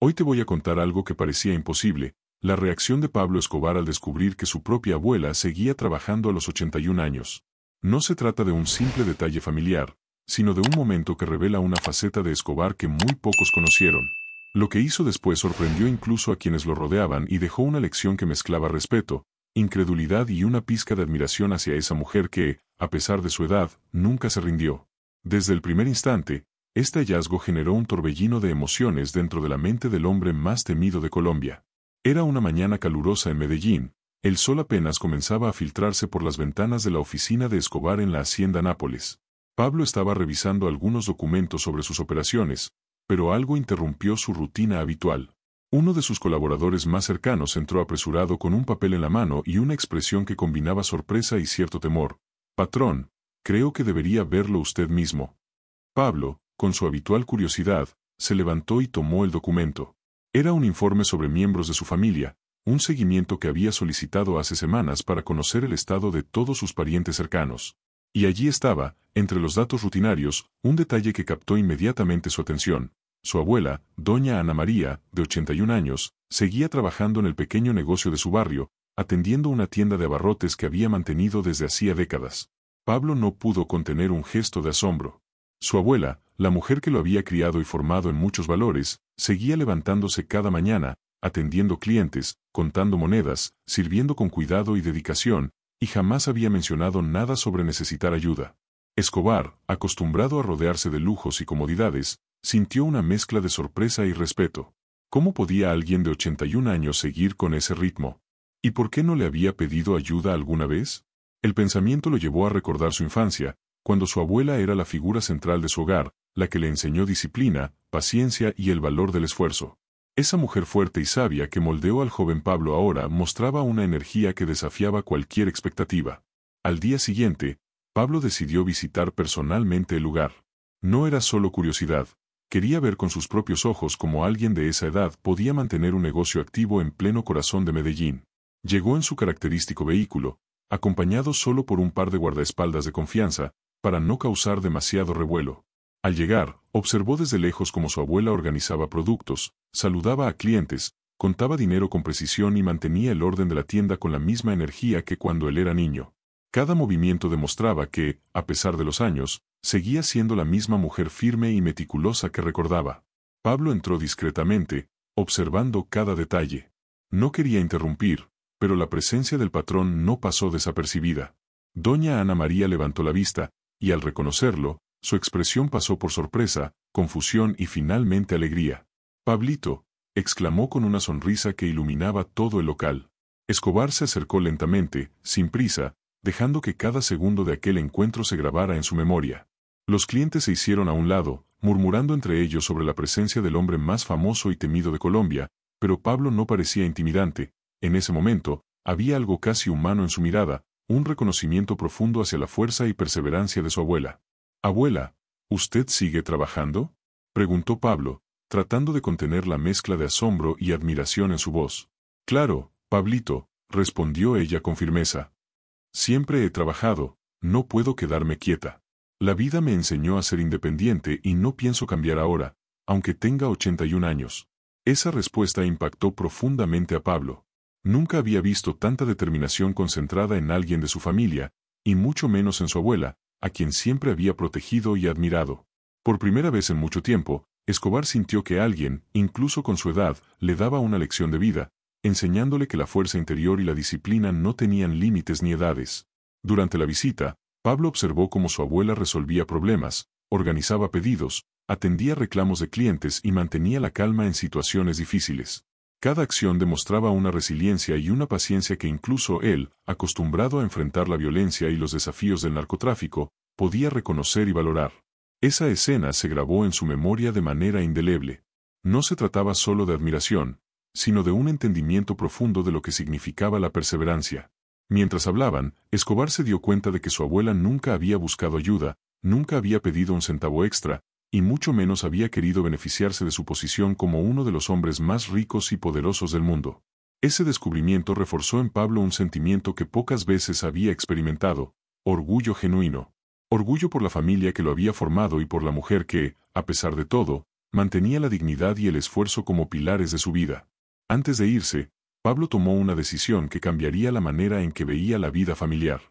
Hoy te voy a contar algo que parecía imposible, la reacción de Pablo Escobar al descubrir que su propia abuela seguía trabajando a los 81 años. No se trata de un simple detalle familiar, sino de un momento que revela una faceta de Escobar que muy pocos conocieron. Lo que hizo después sorprendió incluso a quienes lo rodeaban y dejó una lección que mezclaba respeto, incredulidad y una pizca de admiración hacia esa mujer que, a pesar de su edad, nunca se rindió. Desde el primer instante, este hallazgo generó un torbellino de emociones dentro de la mente del hombre más temido de Colombia. Era una mañana calurosa en Medellín, el sol apenas comenzaba a filtrarse por las ventanas de la oficina de Escobar en la hacienda Nápoles. Pablo estaba revisando algunos documentos sobre sus operaciones, pero algo interrumpió su rutina habitual. Uno de sus colaboradores más cercanos entró apresurado con un papel en la mano y una expresión que combinaba sorpresa y cierto temor. «Patrón, creo que debería verlo usted mismo». Pablo, con su habitual curiosidad, se levantó y tomó el documento. Era un informe sobre miembros de su familia, un seguimiento que había solicitado hace semanas para conocer el estado de todos sus parientes cercanos. Y allí estaba, entre los datos rutinarios, un detalle que captó inmediatamente su atención. Su abuela, doña Ana María, de 81 años, seguía trabajando en el pequeño negocio de su barrio, atendiendo una tienda de abarrotes que había mantenido desde hacía décadas. Pablo no pudo contener un gesto de asombro. Su abuela, la mujer que lo había criado y formado en muchos valores, seguía levantándose cada mañana, atendiendo clientes, contando monedas, sirviendo con cuidado y dedicación, y jamás había mencionado nada sobre necesitar ayuda. Escobar, acostumbrado a rodearse de lujos y comodidades, sintió una mezcla de sorpresa y respeto. ¿Cómo podía alguien de 81 años seguir con ese ritmo? ¿Y por qué no le había pedido ayuda alguna vez? El pensamiento lo llevó a recordar su infancia, cuando su abuela era la figura central de su hogar, la que le enseñó disciplina, paciencia y el valor del esfuerzo. Esa mujer fuerte y sabia que moldeó al joven Pablo ahora mostraba una energía que desafiaba cualquier expectativa. Al día siguiente, Pablo decidió visitar personalmente el lugar. No era solo curiosidad, quería ver con sus propios ojos cómo alguien de esa edad podía mantener un negocio activo en pleno corazón de Medellín. Llegó en su característico vehículo, acompañado solo por un par de guardaespaldas de confianza, para no causar demasiado revuelo. Al llegar, observó desde lejos cómo su abuela organizaba productos, saludaba a clientes, contaba dinero con precisión y mantenía el orden de la tienda con la misma energía que cuando él era niño. Cada movimiento demostraba que, a pesar de los años, seguía siendo la misma mujer firme y meticulosa que recordaba. Pablo entró discretamente, observando cada detalle. No quería interrumpir, pero la presencia del patrón no pasó desapercibida. Doña Ana María levantó la vista, y al reconocerlo, su expresión pasó por sorpresa, confusión y finalmente alegría. «Pablito», exclamó con una sonrisa que iluminaba todo el local. Escobar se acercó lentamente, sin prisa, dejando que cada segundo de aquel encuentro se grabara en su memoria. Los clientes se hicieron a un lado, murmurando entre ellos sobre la presencia del hombre más famoso y temido de Colombia, pero Pablo no parecía intimidante. En ese momento, había algo casi humano en su mirada, un reconocimiento profundo hacia la fuerza y perseverancia de su abuela. «Abuela, ¿usted sigue trabajando?», preguntó Pablo, tratando de contener la mezcla de asombro y admiración en su voz. «Claro, Pablito», respondió ella con firmeza. «Siempre he trabajado, no puedo quedarme quieta. La vida me enseñó a ser independiente y no pienso cambiar ahora, aunque tenga 81 años». Esa respuesta impactó profundamente a Pablo. Nunca había visto tanta determinación concentrada en alguien de su familia, y mucho menos en su abuela, a quien siempre había protegido y admirado. Por primera vez en mucho tiempo, Escobar sintió que alguien, incluso con su edad, le daba una lección de vida, enseñándole que la fuerza interior y la disciplina no tenían límites ni edades. Durante la visita, Pablo observó cómo su abuela resolvía problemas, organizaba pedidos, atendía reclamos de clientes y mantenía la calma en situaciones difíciles. Cada acción demostraba una resiliencia y una paciencia que incluso él, acostumbrado a enfrentar la violencia y los desafíos del narcotráfico, podía reconocer y valorar. Esa escena se grabó en su memoria de manera indeleble. No se trataba solo de admiración, sino de un entendimiento profundo de lo que significaba la perseverancia. Mientras hablaban, Escobar se dio cuenta de que su abuela nunca había buscado ayuda, nunca había pedido un centavo extra, y mucho menos había querido beneficiarse de su posición como uno de los hombres más ricos y poderosos del mundo. Ese descubrimiento reforzó en Pablo un sentimiento que pocas veces había experimentado: orgullo genuino. Orgullo por la familia que lo había formado y por la mujer que, a pesar de todo, mantenía la dignidad y el esfuerzo como pilares de su vida. Antes de irse, Pablo tomó una decisión que cambiaría la manera en que veía la vida familiar.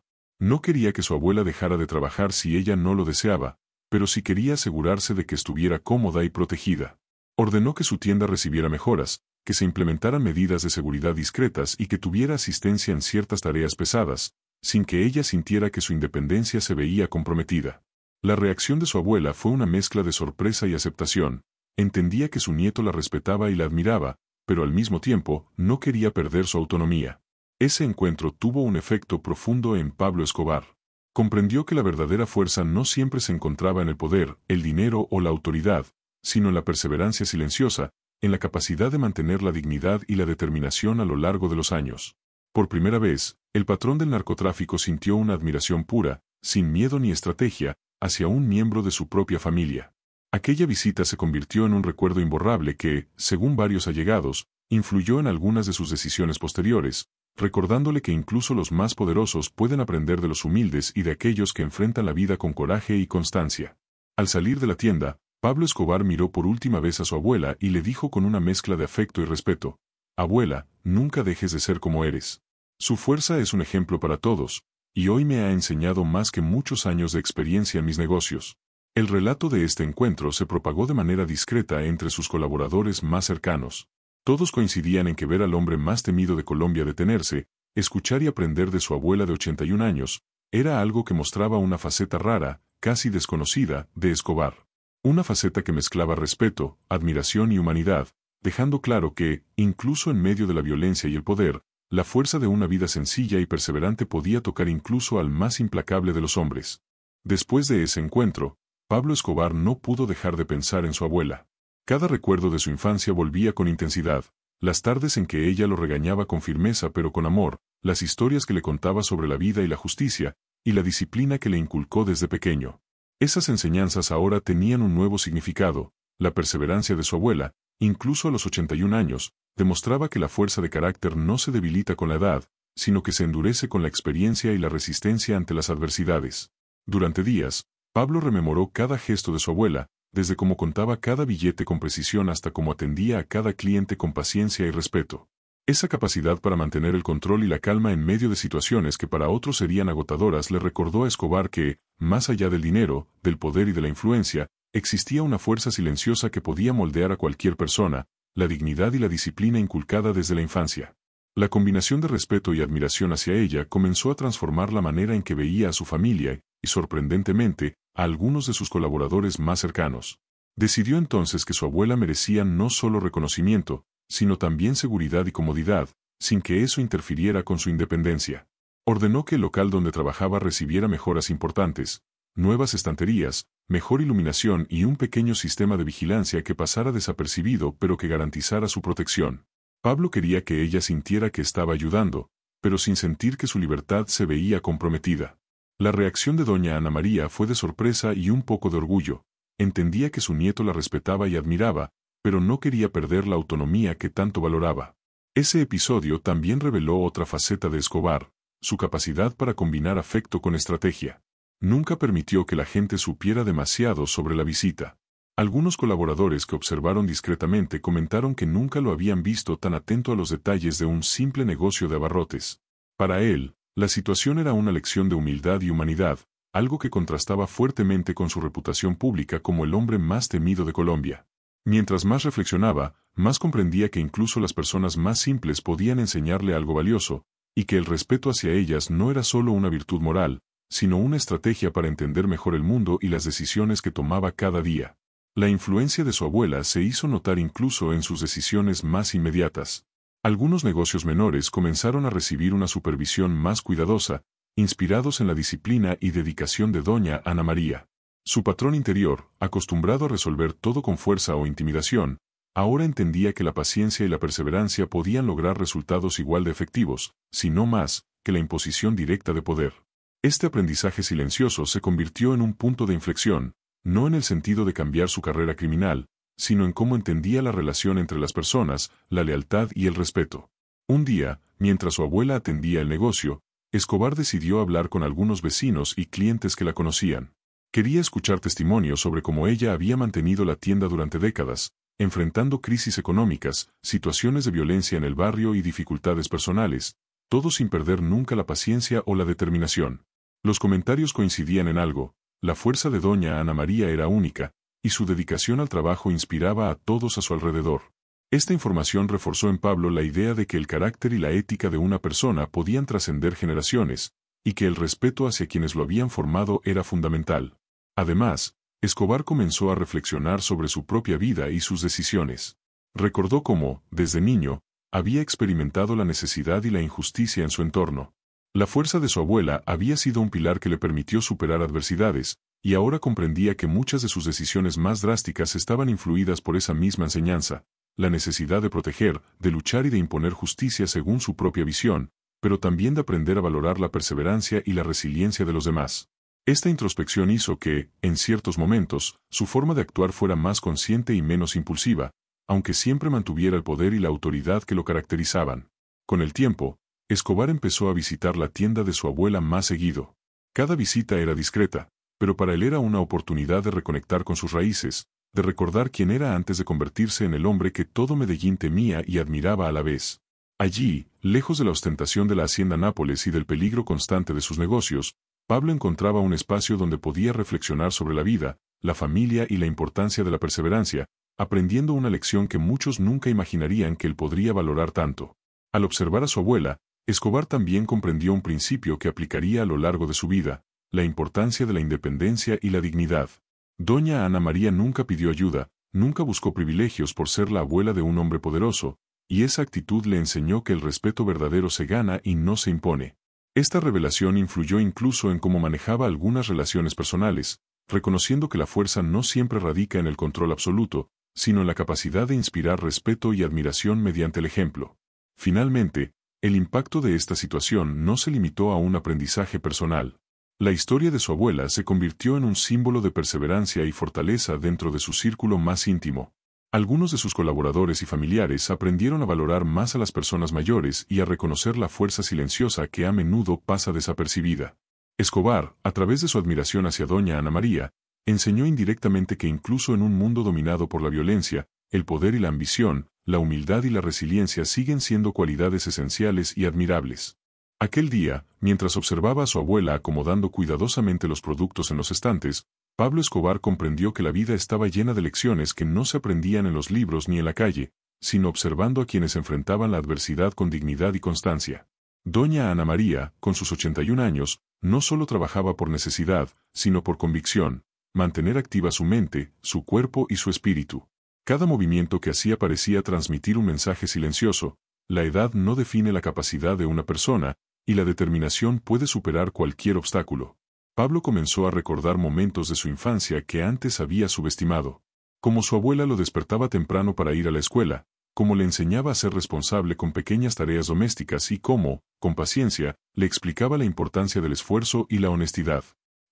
No quería que su abuela dejara de trabajar si ella no lo deseaba, pero sí quería asegurarse de que estuviera cómoda y protegida. Ordenó que su tienda recibiera mejoras, que se implementaran medidas de seguridad discretas y que tuviera asistencia en ciertas tareas pesadas, sin que ella sintiera que su independencia se veía comprometida. La reacción de su abuela fue una mezcla de sorpresa y aceptación. Entendía que su nieto la respetaba y la admiraba, pero al mismo tiempo no quería perder su autonomía. Ese encuentro tuvo un efecto profundo en Pablo Escobar. Comprendió que la verdadera fuerza no siempre se encontraba en el poder, el dinero o la autoridad, sino en la perseverancia silenciosa, en la capacidad de mantener la dignidad y la determinación a lo largo de los años. Por primera vez, el patrón del narcotráfico sintió una admiración pura, sin miedo ni estrategia, hacia un miembro de su propia familia. Aquella visita se convirtió en un recuerdo imborrable que, según varios allegados, influyó en algunas de sus decisiones posteriores, recordándole que incluso los más poderosos pueden aprender de los humildes y de aquellos que enfrentan la vida con coraje y constancia. Al salir de la tienda, Pablo Escobar miró por última vez a su abuela y le dijo con una mezcla de afecto y respeto: «Abuela, nunca dejes de ser como eres. Su fuerza es un ejemplo para todos, y hoy me ha enseñado más que muchos años de experiencia en mis negocios». El relato de este encuentro se propagó de manera discreta entre sus colaboradores más cercanos. Todos coincidían en que ver al hombre más temido de Colombia detenerse, escuchar y aprender de su abuela de 81 años, era algo que mostraba una faceta rara, casi desconocida, de Escobar. Una faceta que mezclaba respeto, admiración y humanidad, dejando claro que, incluso en medio de la violencia y el poder, la fuerza de una vida sencilla y perseverante podía tocar incluso al más implacable de los hombres. Después de ese encuentro, Pablo Escobar no pudo dejar de pensar en su abuela. Cada recuerdo de su infancia volvía con intensidad, las tardes en que ella lo regañaba con firmeza pero con amor, las historias que le contaba sobre la vida y la justicia, y la disciplina que le inculcó desde pequeño. Esas enseñanzas ahora tenían un nuevo significado. La perseverancia de su abuela, incluso a los 81 años, demostraba que la fuerza de carácter no se debilita con la edad, sino que se endurece con la experiencia y la resistencia ante las adversidades. Durante días, Pablo rememoró cada gesto de su abuela, desde cómo contaba cada billete con precisión hasta cómo atendía a cada cliente con paciencia y respeto. Esa capacidad para mantener el control y la calma en medio de situaciones que para otros serían agotadoras le recordó a Escobar que, más allá del dinero, del poder y de la influencia, existía una fuerza silenciosa que podía moldear a cualquier persona, la dignidad y la disciplina inculcada desde la infancia. La combinación de respeto y admiración hacia ella comenzó a transformar la manera en que veía a su familia y, sorprendentemente, a algunos de sus colaboradores más cercanos. Decidió entonces que su abuela merecía no solo reconocimiento, sino también seguridad y comodidad, sin que eso interfiriera con su independencia. Ordenó que el local donde trabajaba recibiera mejoras importantes, nuevas estanterías, mejor iluminación y un pequeño sistema de vigilancia que pasara desapercibido pero que garantizara su protección. Pablo quería que ella sintiera que estaba ayudando, pero sin sentir que su libertad se veía comprometida. La reacción de doña Ana María fue de sorpresa y un poco de orgullo. Entendía que su nieto la respetaba y admiraba, pero no quería perder la autonomía que tanto valoraba. Ese episodio también reveló otra faceta de Escobar, su capacidad para combinar afecto con estrategia. Nunca permitió que la gente supiera demasiado sobre la visita. Algunos colaboradores que observaron discretamente comentaron que nunca lo habían visto tan atento a los detalles de un simple negocio de abarrotes. Para él, la situación era una lección de humildad y humanidad, algo que contrastaba fuertemente con su reputación pública como el hombre más temido de Colombia. Mientras más reflexionaba, más comprendía que incluso las personas más simples podían enseñarle algo valioso, y que el respeto hacia ellas no era solo una virtud moral, sino una estrategia para entender mejor el mundo y las decisiones que tomaba cada día. La influencia de su abuela se hizo notar incluso en sus decisiones más inmediatas. Algunos negocios menores comenzaron a recibir una supervisión más cuidadosa, inspirados en la disciplina y dedicación de doña Ana María. Su patrón interior, acostumbrado a resolver todo con fuerza o intimidación, ahora entendía que la paciencia y la perseverancia podían lograr resultados igual de efectivos, si no más, que la imposición directa de poder. Este aprendizaje silencioso se convirtió en un punto de inflexión, no en el sentido de cambiar su carrera criminal, sino en cómo entendía la relación entre las personas, la lealtad y el respeto. Un día, mientras su abuela atendía el negocio, Escobar decidió hablar con algunos vecinos y clientes que la conocían. Quería escuchar testimonios sobre cómo ella había mantenido la tienda durante décadas, enfrentando crisis económicas, situaciones de violencia en el barrio y dificultades personales, todo sin perder nunca la paciencia o la determinación. Los comentarios coincidían en algo: la fuerza de doña Ana María era única, y su dedicación al trabajo inspiraba a todos a su alrededor. Esta información reforzó en Pablo la idea de que el carácter y la ética de una persona podían trascender generaciones, y que el respeto hacia quienes lo habían formado era fundamental. Además, Escobar comenzó a reflexionar sobre su propia vida y sus decisiones. Recordó cómo, desde niño, había experimentado la necesidad y la injusticia en su entorno. La fuerza de su abuela había sido un pilar que le permitió superar adversidades, y ahora comprendía que muchas de sus decisiones más drásticas estaban influidas por esa misma enseñanza: la necesidad de proteger, de luchar y de imponer justicia según su propia visión, pero también de aprender a valorar la perseverancia y la resiliencia de los demás. Esta introspección hizo que, en ciertos momentos, su forma de actuar fuera más consciente y menos impulsiva, aunque siempre mantuviera el poder y la autoridad que lo caracterizaban. Con el tiempo, Escobar empezó a visitar la tienda de su abuela más seguido. Cada visita era discreta, pero para él era una oportunidad de reconectar con sus raíces, de recordar quién era antes de convertirse en el hombre que todo Medellín temía y admiraba a la vez. Allí, lejos de la ostentación de la hacienda Nápoles y del peligro constante de sus negocios, Pablo encontraba un espacio donde podía reflexionar sobre la vida, la familia y la importancia de la perseverancia, aprendiendo una lección que muchos nunca imaginarían que él podría valorar tanto. Al observar a su abuela, Escobar también comprendió un principio que aplicaría a lo largo de su vida: la importancia de la independencia y la dignidad. Doña Ana María nunca pidió ayuda, nunca buscó privilegios por ser la abuela de un hombre poderoso, y esa actitud le enseñó que el respeto verdadero se gana y no se impone. Esta revelación influyó incluso en cómo manejaba algunas relaciones personales, reconociendo que la fuerza no siempre radica en el control absoluto, sino en la capacidad de inspirar respeto y admiración mediante el ejemplo. Finalmente, el impacto de esta situación no se limitó a un aprendizaje personal. La historia de su abuela se convirtió en un símbolo de perseverancia y fortaleza dentro de su círculo más íntimo. Algunos de sus colaboradores y familiares aprendieron a valorar más a las personas mayores y a reconocer la fuerza silenciosa que a menudo pasa desapercibida. Escobar, a través de su admiración hacia doña Ana María, enseñó indirectamente que incluso en un mundo dominado por la violencia, el poder y la ambición, la humildad y la resiliencia siguen siendo cualidades esenciales y admirables. Aquel día, mientras observaba a su abuela acomodando cuidadosamente los productos en los estantes, Pablo Escobar comprendió que la vida estaba llena de lecciones que no se aprendían en los libros ni en la calle, sino observando a quienes enfrentaban la adversidad con dignidad y constancia. Doña Ana María, con sus 81 años, no solo trabajaba por necesidad, sino por convicción: mantener activa su mente, su cuerpo y su espíritu. Cada movimiento que hacía parecía transmitir un mensaje silencioso: la edad no define la capacidad de una persona, y la determinación puede superar cualquier obstáculo. Pablo comenzó a recordar momentos de su infancia que antes había subestimado. Como su abuela lo despertaba temprano para ir a la escuela, cómo le enseñaba a ser responsable con pequeñas tareas domésticas y cómo, con paciencia, le explicaba la importancia del esfuerzo y la honestidad.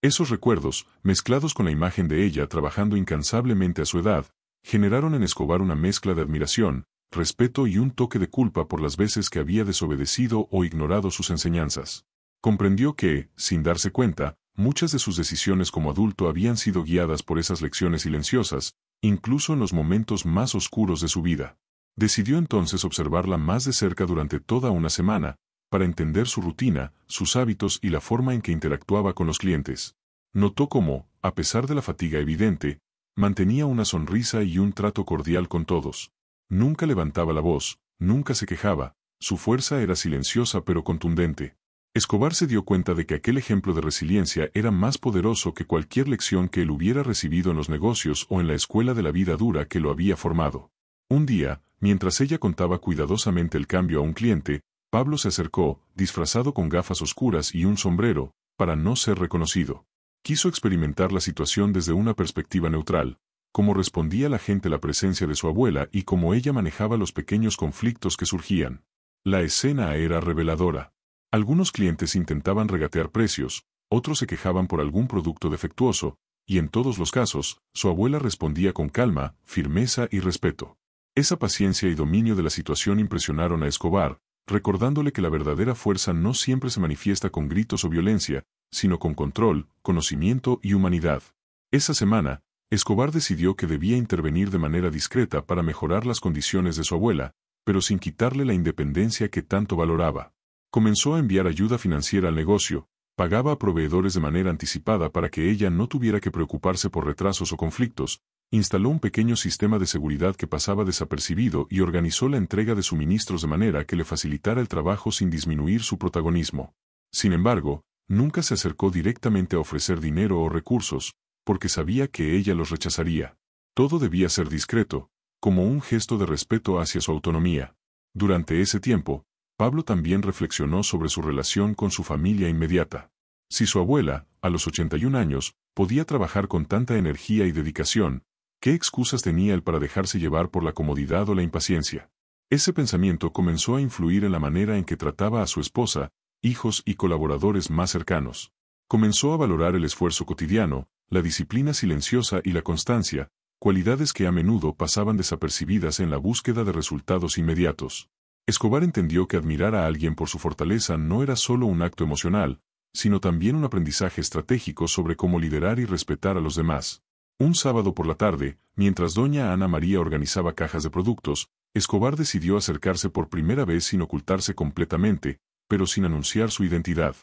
Esos recuerdos, mezclados con la imagen de ella trabajando incansablemente a su edad, generaron en Escobar una mezcla de admiración, respeto y un toque de culpa por las veces que había desobedecido o ignorado sus enseñanzas. Comprendió que, sin darse cuenta, muchas de sus decisiones como adulto habían sido guiadas por esas lecciones silenciosas, incluso en los momentos más oscuros de su vida. Decidió entonces observarla más de cerca durante toda una semana, para entender su rutina, sus hábitos y la forma en que interactuaba con los clientes. Notó cómo, a pesar de la fatiga evidente, mantenía una sonrisa y un trato cordial con todos. Nunca levantaba la voz, nunca se quejaba, su fuerza era silenciosa pero contundente. Escobar se dio cuenta de que aquel ejemplo de resiliencia era más poderoso que cualquier lección que él hubiera recibido en los negocios o en la escuela de la vida dura que lo había formado. Un día, mientras ella contaba cuidadosamente el cambio a un cliente, Pablo se acercó, disfrazado con gafas oscuras y un sombrero, para no ser reconocido. Quiso experimentar la situación desde una perspectiva neutral: cómo respondía la gente a la presencia de su abuela y cómo ella manejaba los pequeños conflictos que surgían. La escena era reveladora. Algunos clientes intentaban regatear precios, otros se quejaban por algún producto defectuoso, y en todos los casos, su abuela respondía con calma, firmeza y respeto. Esa paciencia y dominio de la situación impresionaron a Escobar, recordándole que la verdadera fuerza no siempre se manifiesta con gritos o violencia, sino con control, conocimiento y humanidad. Esa semana, Escobar decidió que debía intervenir de manera discreta para mejorar las condiciones de su abuela, pero sin quitarle la independencia que tanto valoraba. Comenzó a enviar ayuda financiera al negocio, pagaba a proveedores de manera anticipada para que ella no tuviera que preocuparse por retrasos o conflictos, instaló un pequeño sistema de seguridad que pasaba desapercibido y organizó la entrega de suministros de manera que le facilitara el trabajo sin disminuir su protagonismo. Sin embargo, nunca se acercó directamente a ofrecer dinero o recursos, porque sabía que ella los rechazaría. Todo debía ser discreto, como un gesto de respeto hacia su autonomía. Durante ese tiempo, Pablo también reflexionó sobre su relación con su familia inmediata. Si su abuela, a los 81 años, podía trabajar con tanta energía y dedicación, ¿qué excusas tenía él para dejarse llevar por la comodidad o la impaciencia? Ese pensamiento comenzó a influir en la manera en que trataba a su esposa, hijos y colaboradores más cercanos. Comenzó a valorar el esfuerzo cotidiano, la disciplina silenciosa y la constancia, cualidades que a menudo pasaban desapercibidas en la búsqueda de resultados inmediatos. Escobar entendió que admirar a alguien por su fortaleza no era solo un acto emocional, sino también un aprendizaje estratégico sobre cómo liderar y respetar a los demás. Un sábado por la tarde, mientras doña Ana María organizaba cajas de productos, Escobar decidió acercarse por primera vez sin ocultarse completamente, pero sin anunciar su identidad.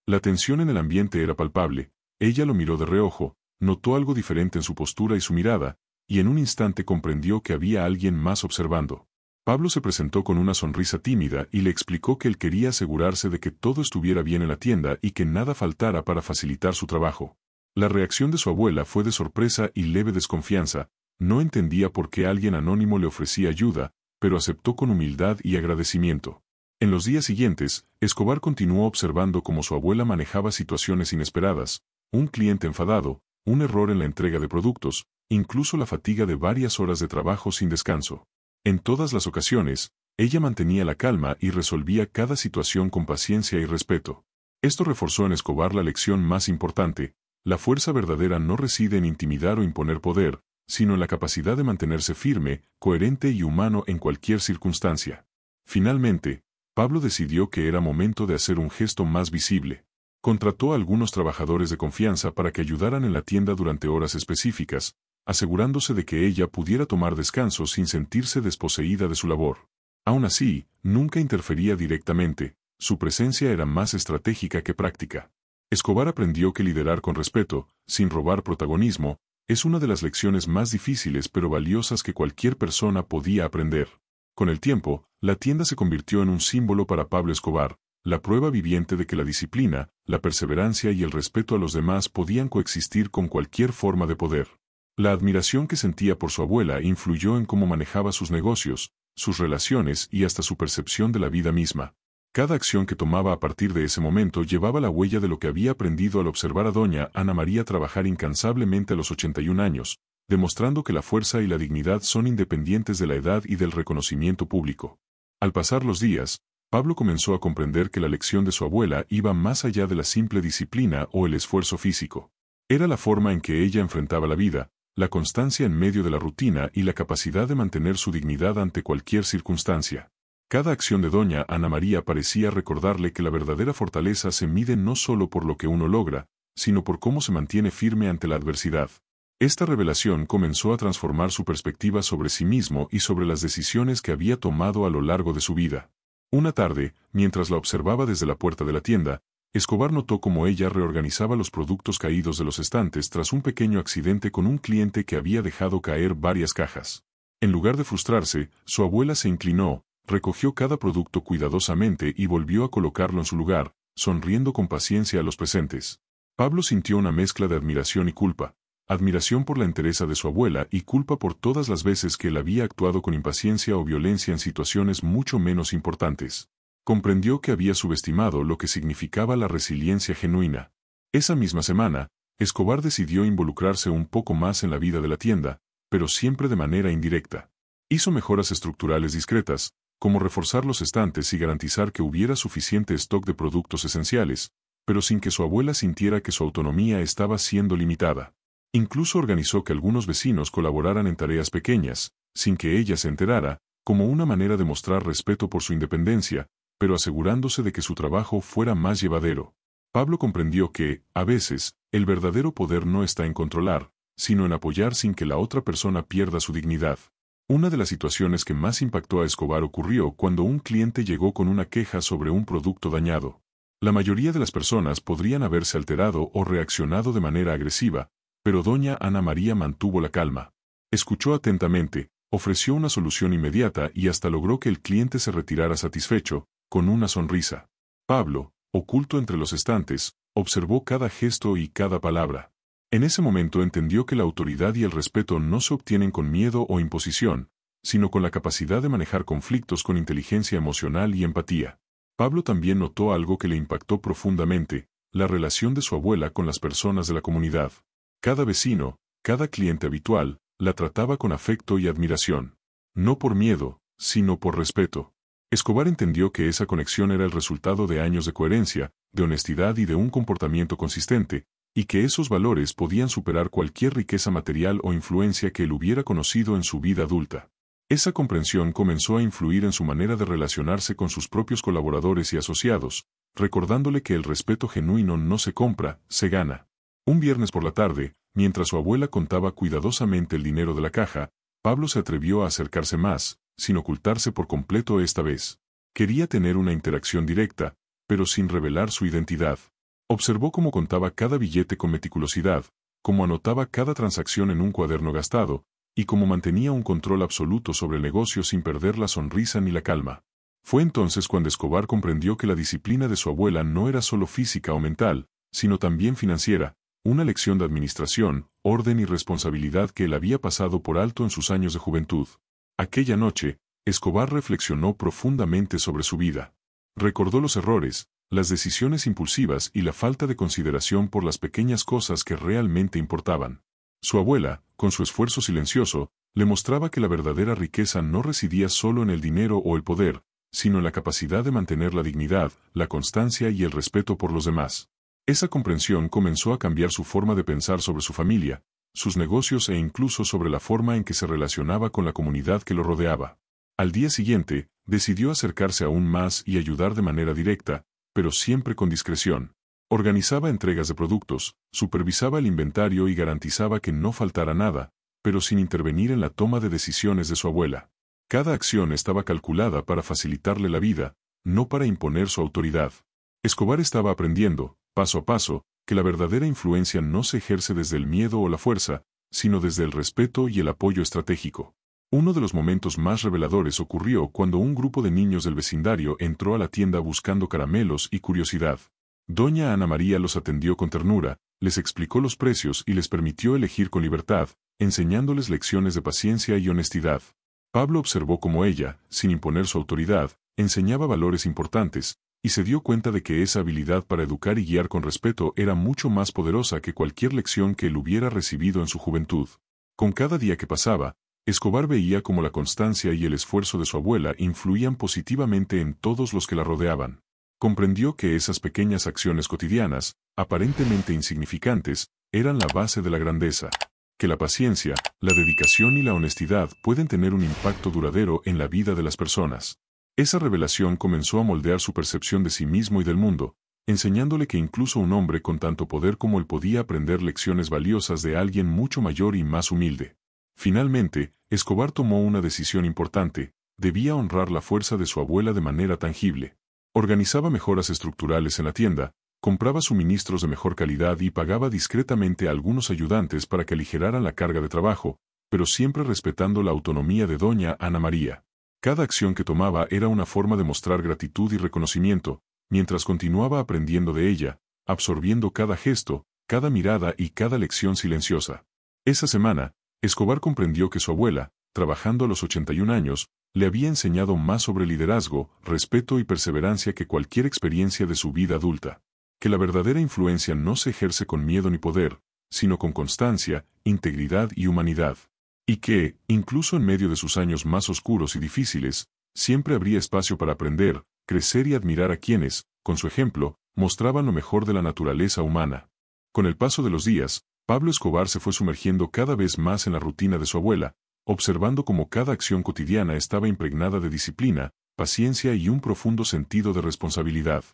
La tensión en el ambiente era palpable. Ella lo miró de reojo, notó algo diferente en su postura y su mirada, y en un instante comprendió que había alguien más observando. Pablo se presentó con una sonrisa tímida y le explicó que él quería asegurarse de que todo estuviera bien en la tienda y que nada faltara para facilitar su trabajo. La reacción de su abuela fue de sorpresa y leve desconfianza, no entendía por qué alguien anónimo le ofrecía ayuda, pero aceptó con humildad y agradecimiento. En los días siguientes, Escobar continuó observando cómo su abuela manejaba situaciones inesperadas, un cliente enfadado, un error en la entrega de productos, incluso la fatiga de varias horas de trabajo sin descanso. En todas las ocasiones, ella mantenía la calma y resolvía cada situación con paciencia y respeto. Esto reforzó en Escobar la lección más importante: la fuerza verdadera no reside en intimidar o imponer poder, sino en la capacidad de mantenerse firme, coherente y humano en cualquier circunstancia. Finalmente, Pablo decidió que era momento de hacer un gesto más visible. Contrató a algunos trabajadores de confianza para que ayudaran en la tienda durante horas específicas, asegurándose de que ella pudiera tomar descanso sin sentirse desposeída de su labor. Aún así, nunca interfería directamente, su presencia era más estratégica que práctica. Escobar aprendió que liderar con respeto, sin robar protagonismo, es una de las lecciones más difíciles pero valiosas que cualquier persona podía aprender. Con el tiempo, la tienda se convirtió en un símbolo para Pablo Escobar, la prueba viviente de que la disciplina, la perseverancia y el respeto a los demás podían coexistir con cualquier forma de poder. La admiración que sentía por su abuela influyó en cómo manejaba sus negocios, sus relaciones y hasta su percepción de la vida misma. Cada acción que tomaba a partir de ese momento llevaba la huella de lo que había aprendido al observar a doña Ana María trabajar incansablemente a los 81 años, demostrando que la fuerza y la dignidad son independientes de la edad y del reconocimiento público. Al pasar los días, Pablo comenzó a comprender que la lección de su abuela iba más allá de la simple disciplina o el esfuerzo físico. Era la forma en que ella enfrentaba la vida, la constancia en medio de la rutina y la capacidad de mantener su dignidad ante cualquier circunstancia. Cada acción de doña Ana María parecía recordarle que la verdadera fortaleza se mide no solo por lo que uno logra, sino por cómo se mantiene firme ante la adversidad. Esta revelación comenzó a transformar su perspectiva sobre sí mismo y sobre las decisiones que había tomado a lo largo de su vida. Una tarde, mientras la observaba desde la puerta de la tienda, Escobar notó cómo ella reorganizaba los productos caídos de los estantes tras un pequeño accidente con un cliente que había dejado caer varias cajas. En lugar de frustrarse, su abuela se inclinó, recogió cada producto cuidadosamente y volvió a colocarlo en su lugar, sonriendo con paciencia a los presentes. Pablo sintió una mezcla de admiración y culpa. Admiración por la entereza de su abuela y culpa por todas las veces que él había actuado con impaciencia o violencia en situaciones mucho menos importantes. Comprendió que había subestimado lo que significaba la resiliencia genuina. Esa misma semana, Escobar decidió involucrarse un poco más en la vida de la tienda, pero siempre de manera indirecta. Hizo mejoras estructurales discretas, como reforzar los estantes y garantizar que hubiera suficiente stock de productos esenciales, pero sin que su abuela sintiera que su autonomía estaba siendo limitada. Incluso organizó que algunos vecinos colaboraran en tareas pequeñas, sin que ella se enterara, como una manera de mostrar respeto por su independencia, pero asegurándose de que su trabajo fuera más llevadero. Pablo comprendió que, a veces, el verdadero poder no está en controlar, sino en apoyar sin que la otra persona pierda su dignidad. Una de las situaciones que más impactó a Escobar ocurrió cuando un cliente llegó con una queja sobre un producto dañado. La mayoría de las personas podrían haberse alterado o reaccionado de manera agresiva, pero doña Ana María mantuvo la calma. Escuchó atentamente, ofreció una solución inmediata y hasta logró que el cliente se retirara satisfecho, con una sonrisa. Pablo, oculto entre los estantes, observó cada gesto y cada palabra. En ese momento entendió que la autoridad y el respeto no se obtienen con miedo o imposición, sino con la capacidad de manejar conflictos con inteligencia emocional y empatía. Pablo también notó algo que le impactó profundamente, la relación de su abuela con las personas de la comunidad. Cada vecino, cada cliente habitual, la trataba con afecto y admiración. No por miedo, sino por respeto. Escobar entendió que esa conexión era el resultado de años de coherencia, de honestidad y de un comportamiento consistente, y que esos valores podían superar cualquier riqueza material o influencia que él hubiera conocido en su vida adulta. Esa comprensión comenzó a influir en su manera de relacionarse con sus propios colaboradores y asociados, recordándole que el respeto genuino no se compra, se gana. Un viernes por la tarde, mientras su abuela contaba cuidadosamente el dinero de la caja, Pablo se atrevió a acercarse más, sin ocultarse por completo esta vez. Quería tener una interacción directa, pero sin revelar su identidad. Observó cómo contaba cada billete con meticulosidad, cómo anotaba cada transacción en un cuaderno gastado, y cómo mantenía un control absoluto sobre el negocio sin perder la sonrisa ni la calma. Fue entonces cuando Escobar comprendió que la disciplina de su abuela no era solo física o mental, sino también financiera, una lección de administración, orden y responsabilidad que él había pasado por alto en sus años de juventud. Aquella noche, Escobar reflexionó profundamente sobre su vida. Recordó los errores, las decisiones impulsivas y la falta de consideración por las pequeñas cosas que realmente importaban. Su abuela, con su esfuerzo silencioso, le mostraba que la verdadera riqueza no residía solo en el dinero o el poder, sino en la capacidad de mantener la dignidad, la constancia y el respeto por los demás. Esa comprensión comenzó a cambiar su forma de pensar sobre su familia, sus negocios e incluso sobre la forma en que se relacionaba con la comunidad que lo rodeaba. Al día siguiente, decidió acercarse aún más y ayudar de manera directa, pero siempre con discreción. Organizaba entregas de productos, supervisaba el inventario y garantizaba que no faltara nada, pero sin intervenir en la toma de decisiones de su abuela. Cada acción estaba calculada para facilitarle la vida, no para imponer su autoridad. Escobar estaba aprendiendo, paso a paso, que la verdadera influencia no se ejerce desde el miedo o la fuerza, sino desde el respeto y el apoyo estratégico. Uno de los momentos más reveladores ocurrió cuando un grupo de niños del vecindario entró a la tienda buscando caramelos y curiosidad. Doña Ana María los atendió con ternura, les explicó los precios y les permitió elegir con libertad, enseñándoles lecciones de paciencia y honestidad. Pablo observó cómo ella, sin imponer su autoridad, enseñaba valores importantes, y se dio cuenta de que esa habilidad para educar y guiar con respeto era mucho más poderosa que cualquier lección que él hubiera recibido en su juventud. Con cada día que pasaba, Escobar veía cómo la constancia y el esfuerzo de su abuela influían positivamente en todos los que la rodeaban. Comprendió que esas pequeñas acciones cotidianas, aparentemente insignificantes, eran la base de la grandeza. Que la paciencia, la dedicación y la honestidad pueden tener un impacto duradero en la vida de las personas. Esa revelación comenzó a moldear su percepción de sí mismo y del mundo, enseñándole que incluso un hombre con tanto poder como él podía aprender lecciones valiosas de alguien mucho mayor y más humilde. Finalmente, Escobar tomó una decisión importante: debía honrar la fuerza de su abuela de manera tangible. Organizaba mejoras estructurales en la tienda, compraba suministros de mejor calidad y pagaba discretamente a algunos ayudantes para que aligeraran la carga de trabajo, pero siempre respetando la autonomía de doña Ana María. Cada acción que tomaba era una forma de mostrar gratitud y reconocimiento, mientras continuaba aprendiendo de ella, absorbiendo cada gesto, cada mirada y cada lección silenciosa. Esa semana, Escobar comprendió que su abuela, trabajando a los 81 años, le había enseñado más sobre liderazgo, respeto y perseverancia que cualquier experiencia de su vida adulta. Que la verdadera influencia no se ejerce con miedo ni poder, sino con constancia, integridad y humanidad. Y que, incluso en medio de sus años más oscuros y difíciles, siempre habría espacio para aprender, crecer y admirar a quienes, con su ejemplo, mostraban lo mejor de la naturaleza humana. Con el paso de los días, Pablo Escobar se fue sumergiendo cada vez más en la rutina de su abuela, observando cómo cada acción cotidiana estaba impregnada de disciplina, paciencia y un profundo sentido de responsabilidad.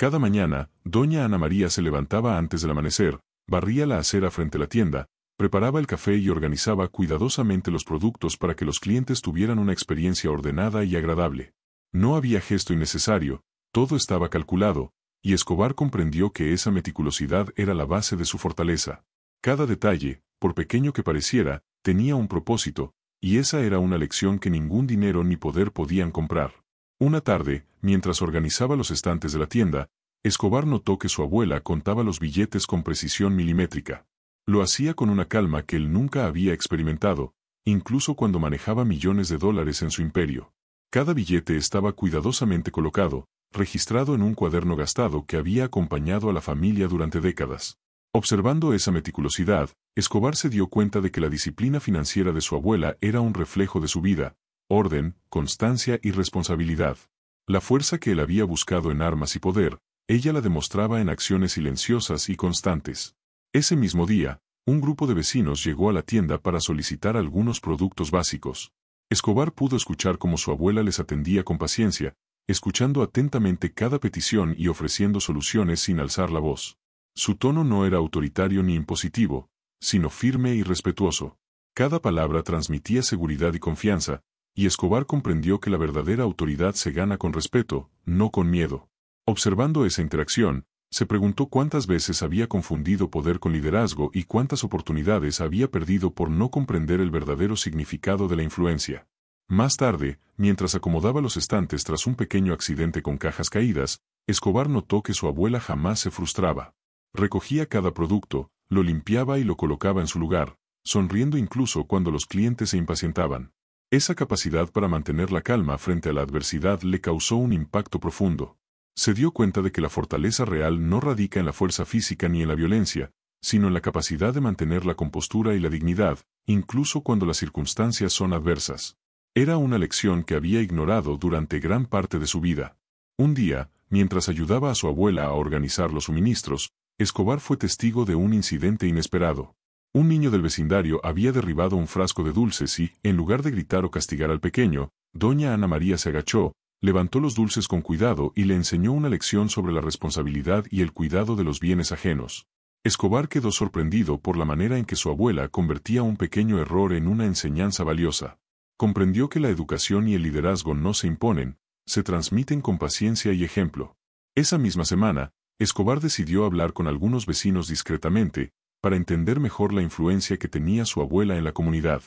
Cada mañana, doña Ana María se levantaba antes del amanecer, barría la acera frente a la tienda, preparaba el café y organizaba cuidadosamente los productos para que los clientes tuvieran una experiencia ordenada y agradable. No había gesto innecesario, todo estaba calculado, y Escobar comprendió que esa meticulosidad era la base de su fortaleza. Cada detalle, por pequeño que pareciera, tenía un propósito, y esa era una lección que ningún dinero ni poder podían comprar. Una tarde, mientras organizaba los estantes de la tienda, Escobar notó que su abuela contaba los billetes con precisión milimétrica. Lo hacía con una calma que él nunca había experimentado, incluso cuando manejaba millones de dólares en su imperio. Cada billete estaba cuidadosamente colocado, registrado en un cuaderno gastado que había acompañado a la familia durante décadas. Observando esa meticulosidad, Escobar se dio cuenta de que la disciplina financiera de su abuela era un reflejo de su vida, orden, constancia y responsabilidad. La fuerza que él había buscado en armas y poder, ella la demostraba en acciones silenciosas y constantes. Ese mismo día, un grupo de vecinos llegó a la tienda para solicitar algunos productos básicos. Escobar pudo escuchar cómo su abuela les atendía con paciencia, escuchando atentamente cada petición y ofreciendo soluciones sin alzar la voz. Su tono no era autoritario ni impositivo, sino firme y respetuoso. Cada palabra transmitía seguridad y confianza, y Escobar comprendió que la verdadera autoridad se gana con respeto, no con miedo. Observando esa interacción, se preguntó cuántas veces había confundido poder con liderazgo y cuántas oportunidades había perdido por no comprender el verdadero significado de la influencia. Más tarde, mientras acomodaba los estantes tras un pequeño accidente con cajas caídas, Escobar notó que su abuela jamás se frustraba. Recogía cada producto, lo limpiaba y lo colocaba en su lugar, sonriendo incluso cuando los clientes se impacientaban. Esa capacidad para mantener la calma frente a la adversidad le causó un impacto profundo. Se dio cuenta de que la fortaleza real no radica en la fuerza física ni en la violencia, sino en la capacidad de mantener la compostura y la dignidad, incluso cuando las circunstancias son adversas. Era una lección que había ignorado durante gran parte de su vida. Un día, mientras ayudaba a su abuela a organizar los suministros, Escobar fue testigo de un incidente inesperado. Un niño del vecindario había derribado un frasco de dulces y, en lugar de gritar o castigar al pequeño, doña Ana María se agachó, levantó los dulces con cuidado y le enseñó una lección sobre la responsabilidad y el cuidado de los bienes ajenos. Escobar quedó sorprendido por la manera en que su abuela convertía un pequeño error en una enseñanza valiosa. Comprendió que la educación y el liderazgo no se imponen, se transmiten con paciencia y ejemplo. Esa misma semana, Escobar decidió hablar con algunos vecinos discretamente, para entender mejor la influencia que tenía su abuela en la comunidad.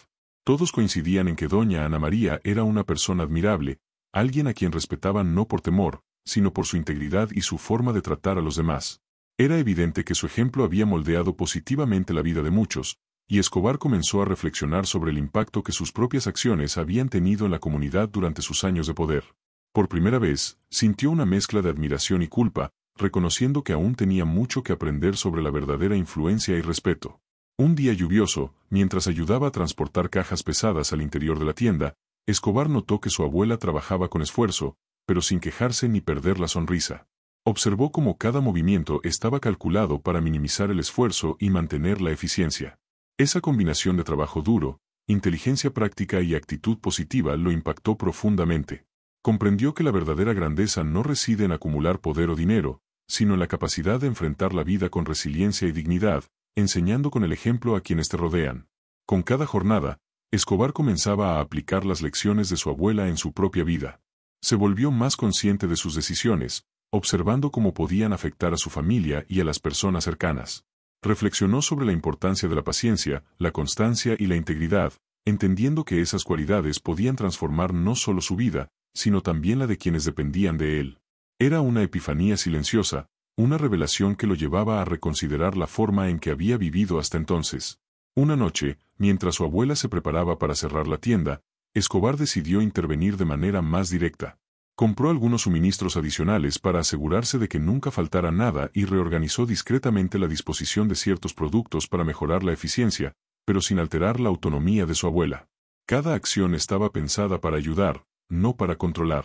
Todos coincidían en que doña Ana María era una persona admirable, alguien a quien respetaban no por temor, sino por su integridad y su forma de tratar a los demás. Era evidente que su ejemplo había moldeado positivamente la vida de muchos, y Escobar comenzó a reflexionar sobre el impacto que sus propias acciones habían tenido en la comunidad durante sus años de poder. Por primera vez, sintió una mezcla de admiración y culpa, reconociendo que aún tenía mucho que aprender sobre la verdadera influencia y respeto. Un día lluvioso, mientras ayudaba a transportar cajas pesadas al interior de la tienda, Escobar notó que su abuela trabajaba con esfuerzo, pero sin quejarse ni perder la sonrisa. Observó cómo cada movimiento estaba calculado para minimizar el esfuerzo y mantener la eficiencia. Esa combinación de trabajo duro, inteligencia práctica y actitud positiva lo impactó profundamente. Comprendió que la verdadera grandeza no reside en acumular poder o dinero, sino en la capacidad de enfrentar la vida con resiliencia y dignidad, enseñando con el ejemplo a quienes te rodean. Con cada jornada, Escobar comenzaba a aplicar las lecciones de su abuela en su propia vida. Se volvió más consciente de sus decisiones, observando cómo podían afectar a su familia y a las personas cercanas. Reflexionó sobre la importancia de la paciencia, la constancia y la integridad, entendiendo que esas cualidades podían transformar no solo su vida, sino también la de quienes dependían de él. Era una epifanía silenciosa, una revelación que lo llevaba a reconsiderar la forma en que había vivido hasta entonces. Una noche, mientras su abuela se preparaba para cerrar la tienda, Escobar decidió intervenir de manera más directa. Compró algunos suministros adicionales para asegurarse de que nunca faltara nada y reorganizó discretamente la disposición de ciertos productos para mejorar la eficiencia, pero sin alterar la autonomía de su abuela. Cada acción estaba pensada para ayudar, no para controlar.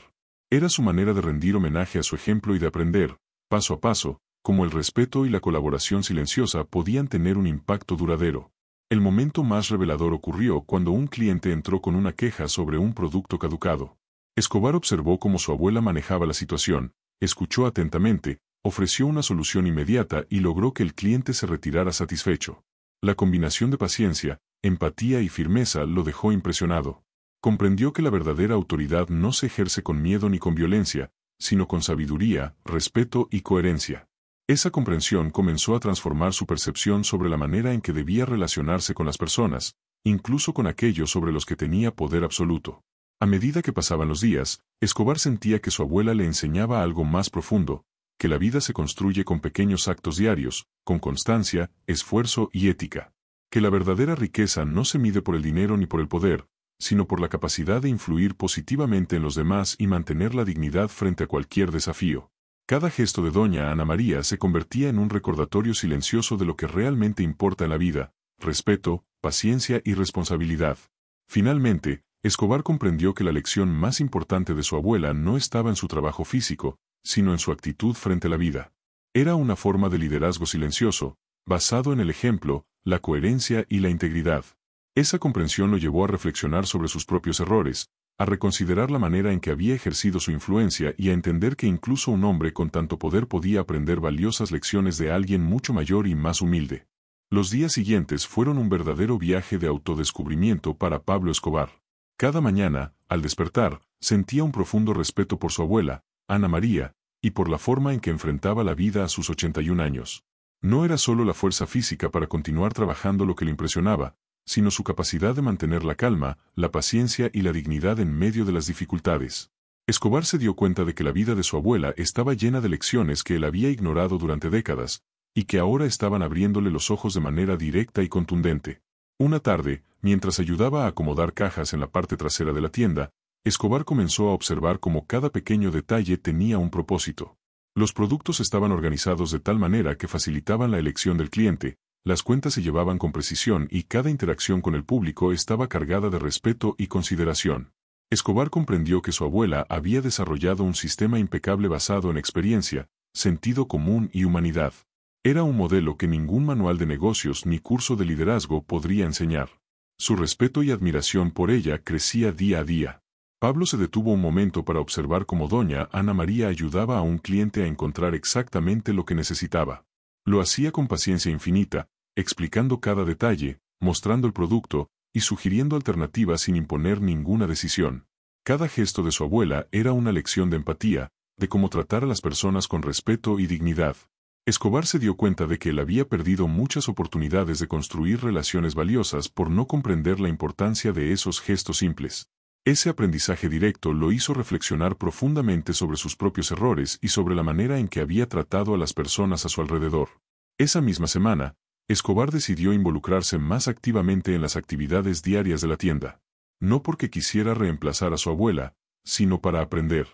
Era su manera de rendir homenaje a su ejemplo y de aprender, paso a paso, cómo el respeto y la colaboración silenciosa podían tener un impacto duradero. El momento más revelador ocurrió cuando un cliente entró con una queja sobre un producto caducado. Escobar observó cómo su abuela manejaba la situación, escuchó atentamente, Ofreció una solución inmediata y logró que el cliente se retirara satisfecho. La combinación de paciencia, empatía y firmeza lo dejó impresionado. Comprendió que la verdadera autoridad no se ejerce con miedo ni con violencia, sino con sabiduría, respeto y coherencia. Esa comprensión comenzó a transformar su percepción sobre la manera en que debía relacionarse con las personas, incluso con aquellos sobre los que tenía poder absoluto. A medida que pasaban los días, Escobar sentía que su abuela le enseñaba algo más profundo, que la vida se construye con pequeños actos diarios, con constancia, esfuerzo y ética. Que la verdadera riqueza no se mide por el dinero ni por el poder, sino por la capacidad de influir positivamente en los demás y mantener la dignidad frente a cualquier desafío. Cada gesto de doña Ana María se convertía en un recordatorio silencioso de lo que realmente importa en la vida: respeto, paciencia y responsabilidad. Finalmente, Escobar comprendió que la lección más importante de su abuela no estaba en su trabajo físico, sino en su actitud frente a la vida. Era una forma de liderazgo silencioso, basado en el ejemplo, la coherencia y la integridad. Esa comprensión lo llevó a reflexionar sobre sus propios errores, a reconsiderar la manera en que había ejercido su influencia y a entender que incluso un hombre con tanto poder podía aprender valiosas lecciones de alguien mucho mayor y más humilde. Los días siguientes fueron un verdadero viaje de autodescubrimiento para Pablo Escobar. Cada mañana, al despertar, sentía un profundo respeto por su abuela, Ana María, y por la forma en que enfrentaba la vida a sus 81 años. No era solo la fuerza física para continuar trabajando lo que le impresionaba, sino su capacidad de mantener la calma, la paciencia y la dignidad en medio de las dificultades. Escobar se dio cuenta de que la vida de su abuela estaba llena de lecciones que él había ignorado durante décadas, y que ahora estaban abriéndole los ojos de manera directa y contundente. Una tarde, mientras ayudaba a acomodar cajas en la parte trasera de la tienda, Escobar comenzó a observar cómo cada pequeño detalle tenía un propósito. Los productos estaban organizados de tal manera que facilitaban la elección del cliente, las cuentas se llevaban con precisión y cada interacción con el público estaba cargada de respeto y consideración. Escobar comprendió que su abuela había desarrollado un sistema impecable basado en experiencia, sentido común y humanidad. Era un modelo que ningún manual de negocios ni curso de liderazgo podría enseñar. Su respeto y admiración por ella crecía día a día. Pablo se detuvo un momento para observar cómo doña Ana María ayudaba a un cliente a encontrar exactamente lo que necesitaba. Lo hacía con paciencia infinita, explicando cada detalle, mostrando el producto, y sugiriendo alternativas sin imponer ninguna decisión. Cada gesto de su abuela era una lección de empatía, de cómo tratar a las personas con respeto y dignidad. Escobar se dio cuenta de que él había perdido muchas oportunidades de construir relaciones valiosas por no comprender la importancia de esos gestos simples. Ese aprendizaje directo lo hizo reflexionar profundamente sobre sus propios errores y sobre la manera en que había tratado a las personas a su alrededor. Esa misma semana, Escobar decidió involucrarse más activamente en las actividades diarias de la tienda. No porque quisiera reemplazar a su abuela, sino para aprender.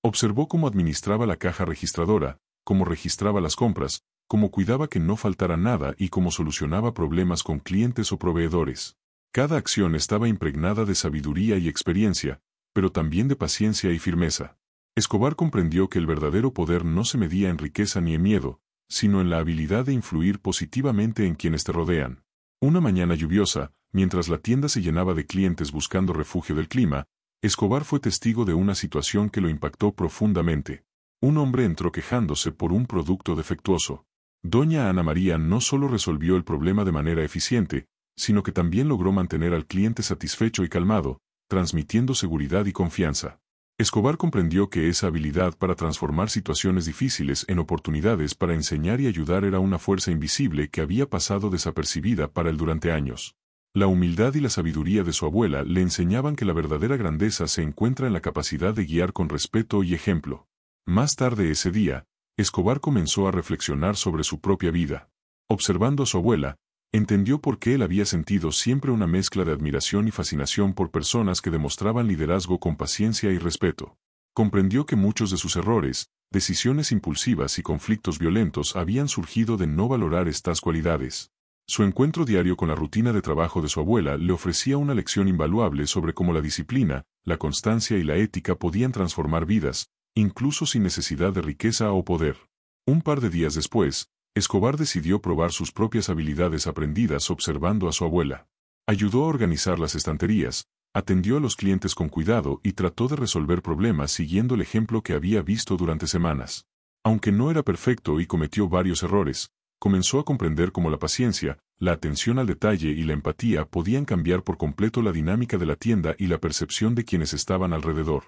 Observó cómo administraba la caja registradora, cómo registraba las compras, cómo cuidaba que no faltara nada y cómo solucionaba problemas con clientes o proveedores. Cada acción estaba impregnada de sabiduría y experiencia, pero también de paciencia y firmeza. Escobar comprendió que el verdadero poder no se medía en riqueza ni en miedo, sino en la habilidad de influir positivamente en quienes te rodean. Una mañana lluviosa, mientras la tienda se llenaba de clientes buscando refugio del clima, Escobar fue testigo de una situación que lo impactó profundamente. Un hombre entró quejándose por un producto defectuoso. Doña Ana María no solo resolvió el problema de manera eficiente, sino que también logró mantener al cliente satisfecho y calmado, transmitiendo seguridad y confianza. Escobar comprendió que esa habilidad para transformar situaciones difíciles en oportunidades para enseñar y ayudar era una fuerza invisible que había pasado desapercibida para él durante años. La humildad y la sabiduría de su abuela le enseñaban que la verdadera grandeza se encuentra en la capacidad de guiar con respeto y ejemplo. Más tarde ese día, Escobar comenzó a reflexionar sobre su propia vida. Observando a su abuela, entendió por qué él había sentido siempre una mezcla de admiración y fascinación por personas que demostraban liderazgo con paciencia y respeto. Comprendió que muchos de sus errores, decisiones impulsivas y conflictos violentos habían surgido de no valorar estas cualidades. Su encuentro diario con la rutina de trabajo de su abuela le ofrecía una lección invaluable sobre cómo la disciplina, la constancia y la ética podían transformar vidas, incluso sin necesidad de riqueza o poder. Un par de días después, Escobar decidió probar sus propias habilidades aprendidas observando a su abuela. Ayudó a organizar las estanterías, atendió a los clientes con cuidado y trató de resolver problemas siguiendo el ejemplo que había visto durante semanas. Aunque no era perfecto y cometió varios errores, comenzó a comprender cómo la paciencia, la atención al detalle y la empatía podían cambiar por completo la dinámica de la tienda y la percepción de quienes estaban alrededor.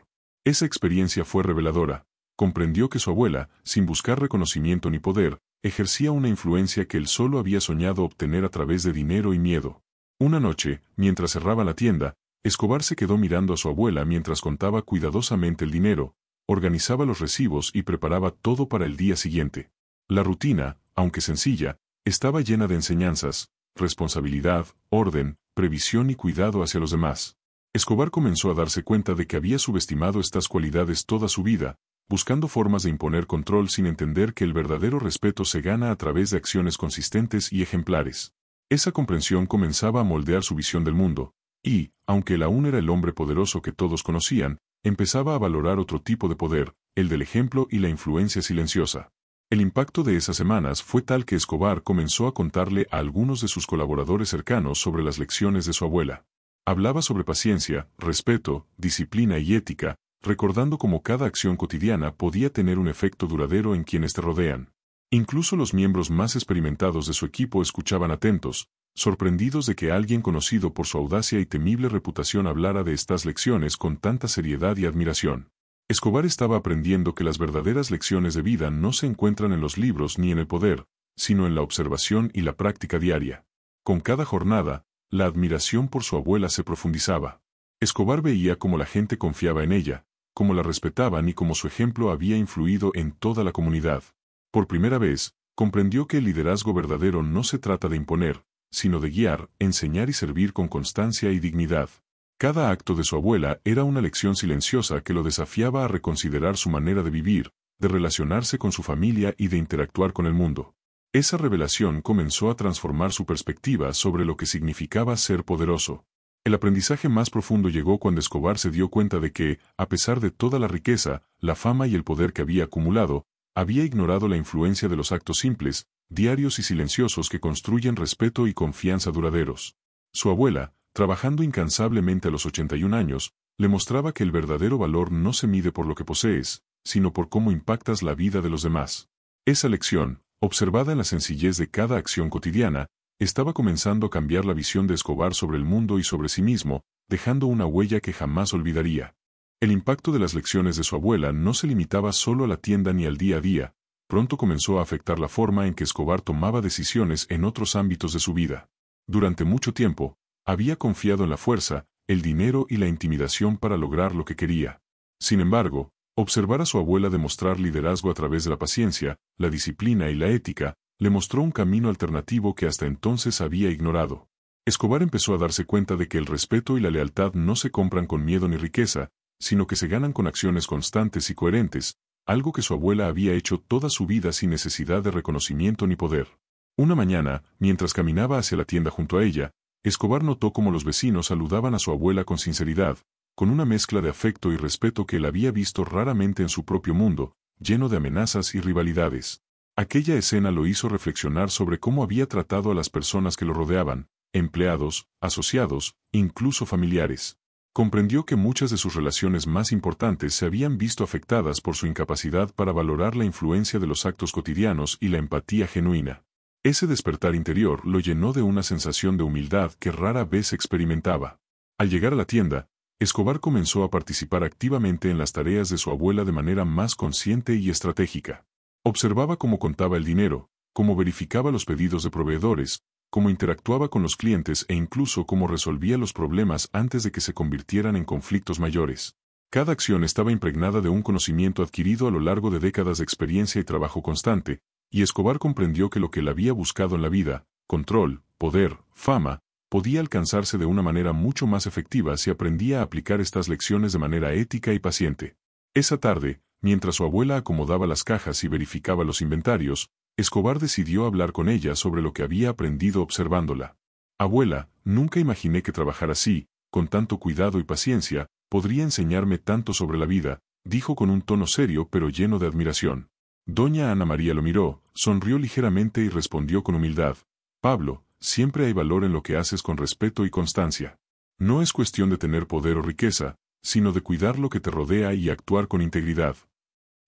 Esa experiencia fue reveladora. Comprendió que su abuela, sin buscar reconocimiento ni poder, ejercía una influencia que él solo había soñado obtener a través de dinero y miedo. Una noche, mientras cerraba la tienda, Escobar se quedó mirando a su abuela mientras contaba cuidadosamente el dinero, organizaba los recibos y preparaba todo para el día siguiente. La rutina, aunque sencilla, estaba llena de enseñanzas, responsabilidad, orden, previsión y cuidado hacia los demás. Escobar comenzó a darse cuenta de que había subestimado estas cualidades toda su vida, buscando formas de imponer control sin entender que el verdadero respeto se gana a través de acciones consistentes y ejemplares. Esa comprensión comenzaba a moldear su visión del mundo, y, aunque él aún era el hombre poderoso que todos conocían, empezaba a valorar otro tipo de poder, el del ejemplo y la influencia silenciosa. El impacto de esas semanas fue tal que Escobar comenzó a contarle a algunos de sus colaboradores cercanos sobre las lecciones de su abuela. Hablaba sobre paciencia, respeto, disciplina y ética, recordando cómo cada acción cotidiana podía tener un efecto duradero en quienes te rodean. Incluso los miembros más experimentados de su equipo escuchaban atentos, sorprendidos de que alguien conocido por su audacia y temible reputación hablara de estas lecciones con tanta seriedad y admiración. Escobar estaba aprendiendo que las verdaderas lecciones de vida no se encuentran en los libros ni en el poder, sino en la observación y la práctica diaria. Con cada jornada, la admiración por su abuela se profundizaba. Escobar veía cómo la gente confiaba en ella, cómo la respetaban y cómo su ejemplo había influido en toda la comunidad. Por primera vez, comprendió que el liderazgo verdadero no se trata de imponer, sino de guiar, enseñar y servir con constancia y dignidad. Cada acto de su abuela era una lección silenciosa que lo desafiaba a reconsiderar su manera de vivir, de relacionarse con su familia y de interactuar con el mundo. Esa revelación comenzó a transformar su perspectiva sobre lo que significaba ser poderoso. El aprendizaje más profundo llegó cuando Escobar se dio cuenta de que, a pesar de toda la riqueza, la fama y el poder que había acumulado, había ignorado la influencia de los actos simples, diarios y silenciosos que construyen respeto y confianza duraderos. Su abuela, trabajando incansablemente a los 81 años, le mostraba que el verdadero valor no se mide por lo que posees, sino por cómo impactas la vida de los demás. Esa lección, observada en la sencillez de cada acción cotidiana, estaba comenzando a cambiar la visión de Escobar sobre el mundo y sobre sí mismo, dejando una huella que jamás olvidaría. El impacto de las lecciones de su abuela no se limitaba solo a la tienda ni al día a día, pronto comenzó a afectar la forma en que Escobar tomaba decisiones en otros ámbitos de su vida. Durante mucho tiempo, había confiado en la fuerza, el dinero y la intimidación para lograr lo que quería. Sin embargo, observar a su abuela demostrar liderazgo a través de la paciencia, la disciplina y la ética, le mostró un camino alternativo que hasta entonces había ignorado. Escobar empezó a darse cuenta de que el respeto y la lealtad no se compran con miedo ni riqueza, sino que se ganan con acciones constantes y coherentes, algo que su abuela había hecho toda su vida sin necesidad de reconocimiento ni poder. Una mañana, mientras caminaba hacia la tienda junto a ella, Escobar notó cómo los vecinos saludaban a su abuela con sinceridad, con una mezcla de afecto y respeto que él había visto raramente en su propio mundo, lleno de amenazas y rivalidades. Aquella escena lo hizo reflexionar sobre cómo había tratado a las personas que lo rodeaban, empleados, asociados, incluso familiares. Comprendió que muchas de sus relaciones más importantes se habían visto afectadas por su incapacidad para valorar la influencia de los actos cotidianos y la empatía genuina. Ese despertar interior lo llenó de una sensación de humildad que rara vez experimentaba. Al llegar a la tienda, Escobar comenzó a participar activamente en las tareas de su abuela de manera más consciente y estratégica. Observaba cómo contaba el dinero, cómo verificaba los pedidos de proveedores, cómo interactuaba con los clientes e incluso cómo resolvía los problemas antes de que se convirtieran en conflictos mayores. Cada acción estaba impregnada de un conocimiento adquirido a lo largo de décadas de experiencia y trabajo constante, y Escobar comprendió que lo que él había buscado en la vida, control, poder, fama, podía alcanzarse de una manera mucho más efectiva si aprendía a aplicar estas lecciones de manera ética y paciente. Esa tarde, mientras su abuela acomodaba las cajas y verificaba los inventarios, Escobar decidió hablar con ella sobre lo que había aprendido observándola. Abuela, nunca imaginé que trabajar así, con tanto cuidado y paciencia, podría enseñarme tanto sobre la vida, dijo con un tono serio pero lleno de admiración. Doña Ana María lo miró, sonrió ligeramente y respondió con humildad: Pablo, siempre hay valor en lo que haces con respeto y constancia. No es cuestión de tener poder o riqueza, sino de cuidar lo que te rodea y actuar con integridad.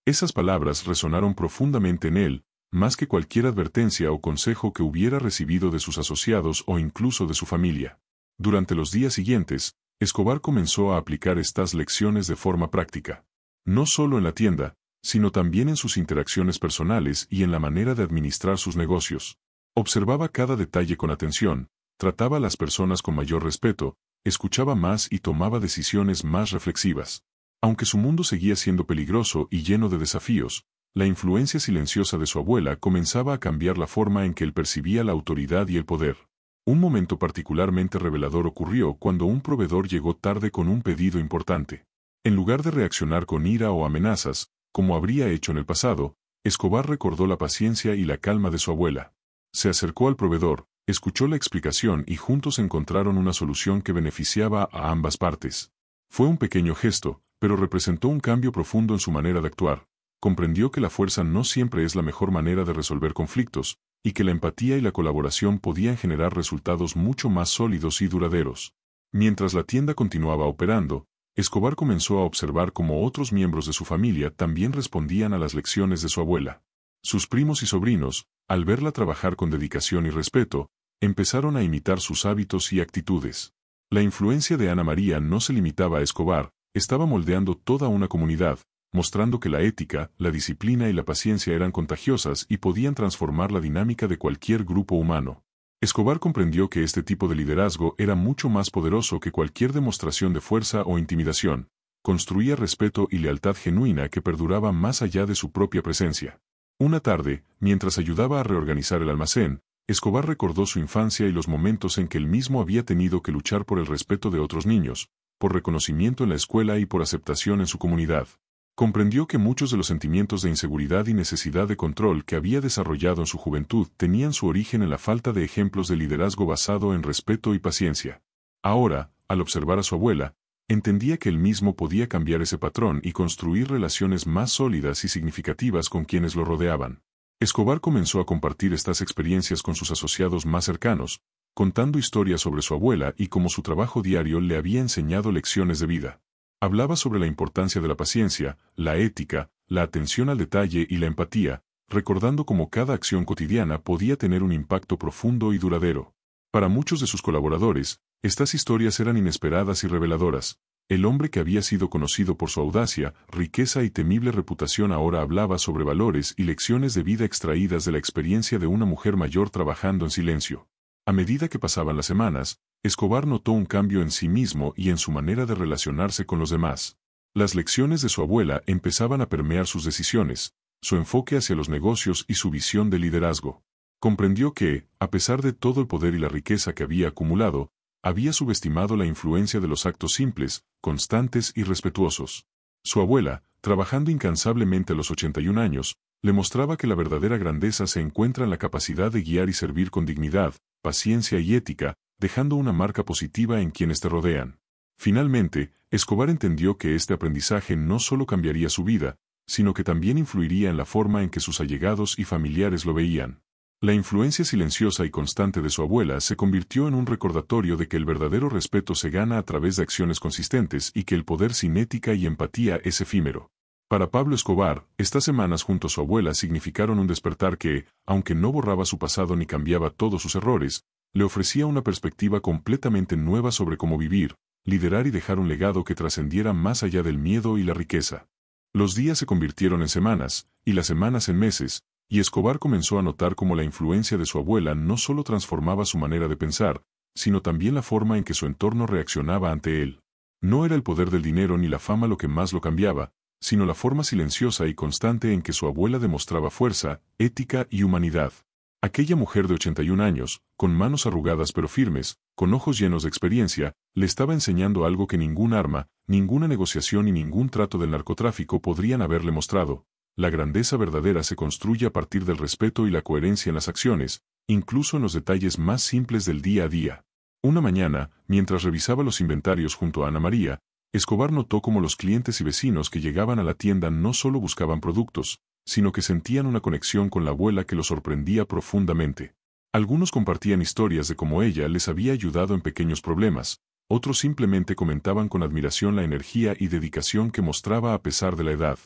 Esas palabras resonaron profundamente en él, más que cualquier advertencia o consejo que hubiera recibido de sus asociados o incluso de su familia. Durante los días siguientes, Escobar comenzó a aplicar estas lecciones de forma práctica. No solo en la tienda, sino también en sus interacciones personales y en la manera de administrar sus negocios. Observaba cada detalle con atención, trataba a las personas con mayor respeto, escuchaba más y tomaba decisiones más reflexivas. Aunque su mundo seguía siendo peligroso y lleno de desafíos, la influencia silenciosa de su abuela comenzaba a cambiar la forma en que él percibía la autoridad y el poder. Un momento particularmente revelador ocurrió cuando un proveedor llegó tarde con un pedido importante. En lugar de reaccionar con ira o amenazas, como habría hecho en el pasado, Escobar recordó la paciencia y la calma de su abuela. Se acercó al proveedor, escuchó la explicación y juntos encontraron una solución que beneficiaba a ambas partes. Fue un pequeño gesto, pero representó un cambio profundo en su manera de actuar. Comprendió que la fuerza no siempre es la mejor manera de resolver conflictos, y que la empatía y la colaboración podían generar resultados mucho más sólidos y duraderos. Mientras la tienda continuaba operando, Escobar comenzó a observar cómo otros miembros de su familia también respondían a las lecciones de su abuela. Sus primos y sobrinos, al verla trabajar con dedicación y respeto, empezaron a imitar sus hábitos y actitudes. La influencia de Ana María no se limitaba a Escobar, estaba moldeando toda una comunidad, mostrando que la ética, la disciplina y la paciencia eran contagiosas y podían transformar la dinámica de cualquier grupo humano. Escobar comprendió que este tipo de liderazgo era mucho más poderoso que cualquier demostración de fuerza o intimidación. Construía respeto y lealtad genuina que perduraba más allá de su propia presencia. Una tarde, mientras ayudaba a reorganizar el almacén, Escobar recordó su infancia y los momentos en que él mismo había tenido que luchar por el respeto de otros niños, por reconocimiento en la escuela y por aceptación en su comunidad. Comprendió que muchos de los sentimientos de inseguridad y necesidad de control que había desarrollado en su juventud tenían su origen en la falta de ejemplos de liderazgo basado en respeto y paciencia. Ahora, al observar a su abuela, entendía que él mismo podía cambiar ese patrón y construir relaciones más sólidas y significativas con quienes lo rodeaban. Escobar comenzó a compartir estas experiencias con sus asociados más cercanos, contando historias sobre su abuela y cómo su trabajo diario le había enseñado lecciones de vida. Hablaba sobre la importancia de la paciencia, la ética, la atención al detalle y la empatía, recordando cómo cada acción cotidiana podía tener un impacto profundo y duradero. Para muchos de sus colaboradores, estas historias eran inesperadas y reveladoras. El hombre que había sido conocido por su audacia, riqueza y temible reputación ahora hablaba sobre valores y lecciones de vida extraídas de la experiencia de una mujer mayor trabajando en silencio. A medida que pasaban las semanas, Escobar notó un cambio en sí mismo y en su manera de relacionarse con los demás. Las lecciones de su abuela empezaban a permear sus decisiones, su enfoque hacia los negocios y su visión de liderazgo. Comprendió que, a pesar de todo el poder y la riqueza que había acumulado, había subestimado la influencia de los actos simples, constantes y respetuosos. Su abuela, trabajando incansablemente a los 81 años, le mostraba que la verdadera grandeza se encuentra en la capacidad de guiar y servir con dignidad, paciencia y ética, dejando una marca positiva en quienes te rodean. Finalmente, Escobar entendió que este aprendizaje no solo cambiaría su vida, sino que también influiría en la forma en que sus allegados y familiares lo veían. La influencia silenciosa y constante de su abuela se convirtió en un recordatorio de que el verdadero respeto se gana a través de acciones consistentes y que el poder sin ética y empatía es efímero. Para Pablo Escobar, estas semanas junto a su abuela significaron un despertar que, aunque no borraba su pasado ni cambiaba todos sus errores, le ofrecía una perspectiva completamente nueva sobre cómo vivir, liderar y dejar un legado que trascendiera más allá del miedo y la riqueza. Los días se convirtieron en semanas, y las semanas en meses, y Escobar comenzó a notar cómo la influencia de su abuela no solo transformaba su manera de pensar, sino también la forma en que su entorno reaccionaba ante él. No era el poder del dinero ni la fama lo que más lo cambiaba, sino la forma silenciosa y constante en que su abuela demostraba fuerza, ética y humanidad. Aquella mujer de 81 años, con manos arrugadas pero firmes, con ojos llenos de experiencia, le estaba enseñando algo que ningún arma, ninguna negociación y ningún trato del narcotráfico podrían haberle mostrado. La grandeza verdadera se construye a partir del respeto y la coherencia en las acciones, incluso en los detalles más simples del día a día. Una mañana, mientras revisaba los inventarios junto a Ana María, Escobar notó cómo los clientes y vecinos que llegaban a la tienda no solo buscaban productos, sino que sentían una conexión con la abuela que los sorprendía profundamente. Algunos compartían historias de cómo ella les había ayudado en pequeños problemas, otros simplemente comentaban con admiración la energía y dedicación que mostraba a pesar de la edad.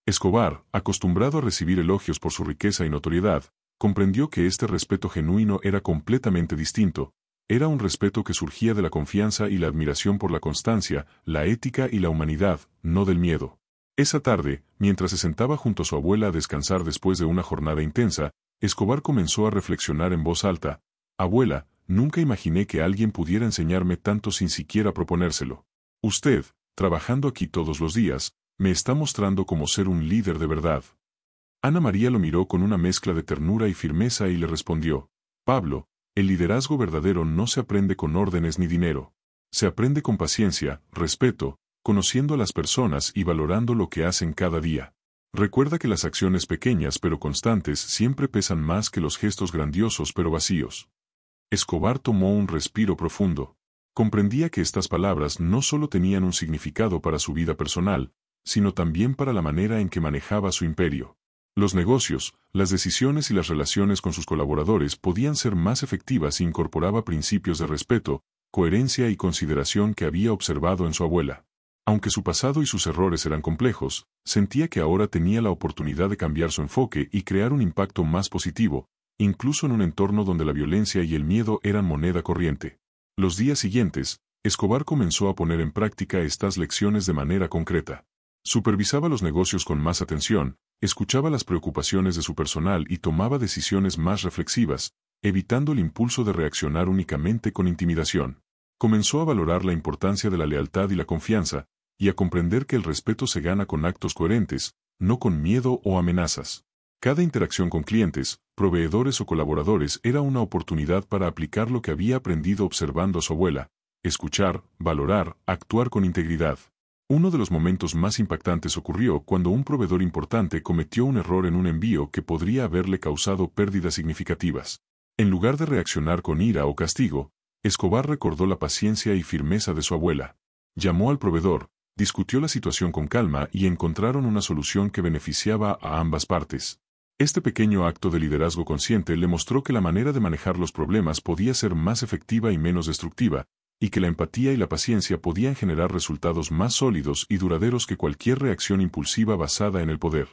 Escobar, acostumbrado a recibir elogios por su riqueza y notoriedad, comprendió que este respeto genuino era completamente distinto. Era un respeto que surgía de la confianza y la admiración por la constancia, la ética y la humanidad, no del miedo. Esa tarde, mientras se sentaba junto a su abuela a descansar después de una jornada intensa, Escobar comenzó a reflexionar en voz alta: «Abuela, nunca imaginé que alguien pudiera enseñarme tanto sin siquiera proponérselo. Usted, trabajando aquí todos los días, me está mostrando cómo ser un líder de verdad». Ana María lo miró con una mezcla de ternura y firmeza y le respondió: «Pablo, el liderazgo verdadero no se aprende con órdenes ni dinero. Se aprende con paciencia, respeto, conociendo a las personas y valorando lo que hacen cada día. Recuerda que las acciones pequeñas pero constantes siempre pesan más que los gestos grandiosos pero vacíos». Escobar tomó un respiro profundo. Comprendía que estas palabras no solo tenían un significado para su vida personal, sino también para la manera en que manejaba su imperio. Los negocios, las decisiones y las relaciones con sus colaboradores podían ser más efectivas si incorporaba principios de respeto, coherencia y consideración que había observado en su abuela. Aunque su pasado y sus errores eran complejos, sentía que ahora tenía la oportunidad de cambiar su enfoque y crear un impacto más positivo, incluso en un entorno donde la violencia y el miedo eran moneda corriente. Los días siguientes, Escobar comenzó a poner en práctica estas lecciones de manera concreta. Supervisaba los negocios con más atención, escuchaba las preocupaciones de su personal y tomaba decisiones más reflexivas, evitando el impulso de reaccionar únicamente con intimidación. Comenzó a valorar la importancia de la lealtad y la confianza, y a comprender que el respeto se gana con actos coherentes, no con miedo o amenazas. Cada interacción con clientes, proveedores o colaboradores era una oportunidad para aplicar lo que había aprendido observando a su abuela: escuchar, valorar, actuar con integridad. Uno de los momentos más impactantes ocurrió cuando un proveedor importante cometió un error en un envío que podría haberle causado pérdidas significativas. En lugar de reaccionar con ira o castigo, Escobar recordó la paciencia y firmeza de su abuela. Llamó al proveedor, discutió la situación con calma y encontraron una solución que beneficiaba a ambas partes. Este pequeño acto de liderazgo consciente le mostró que la manera de manejar los problemas podía ser más efectiva y menos destructiva, y que la empatía y la paciencia podían generar resultados más sólidos y duraderos que cualquier reacción impulsiva basada en el poder.